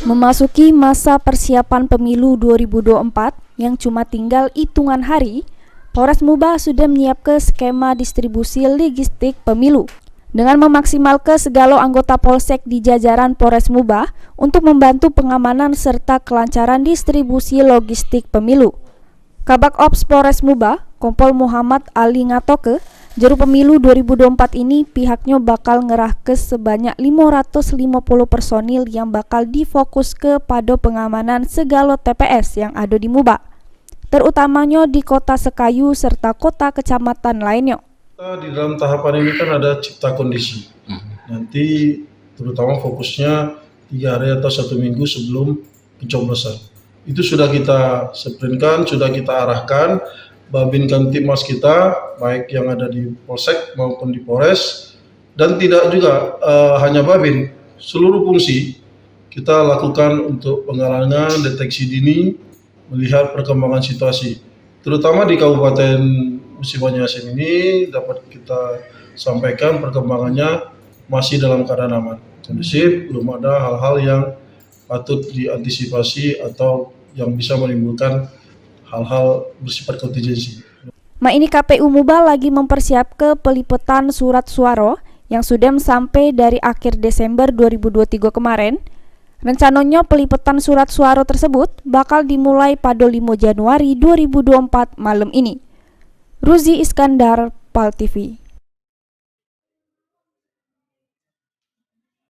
Memasuki masa persiapan pemilu 2024 yang cuma tinggal hitungan hari, Polres Muba sudah menyiapkan skema distribusi logistik pemilu dengan memaksimalkan segala anggota Polsek di jajaran Polres Muba untuk membantu pengamanan serta kelancaran distribusi logistik pemilu. Kabak Ops Polres Muba, Kompol Muhammad Ali ngatoke, jeru pemilu 2024 ini pihaknya bakal ngerahke sebanyak 550 personil yang bakal difokus kepada pengamanan segala TPS yang ada di Muba, terutamanya di Kota Sekayu serta kota kecamatan lainnya. Di dalam tahapan ini kan ada cipta kondisi. Nanti terutama fokusnya 3 hari atau 1 minggu sebelum pencoblosan. Itu sudah kita sprintkan, sudah kita arahkan, Babin Kamtibmas kita, baik yang ada di Polsek maupun di Polres, dan tidak juga hanya Babin, seluruh fungsi kita lakukan untuk penggalangan, deteksi dini, melihat perkembangan situasi. Terutama di Kabupaten Musi Banyu-Asin ini dapat kita sampaikan perkembangannya masih dalam keadaan aman, kondusif, belum ada hal-hal yang patut diantisipasi atau yang bisa menimbulkan hal-hal bersifat kontingensi. Ini KPU Muba lagi mempersiapkan peliputan surat suara yang sudah sampai dari akhir Desember 2023 kemarin. Rencananya peliputan surat suara tersebut bakal dimulai pada 5 Januari 2024 malam ini. Ruzi Iskandar, PAL TV.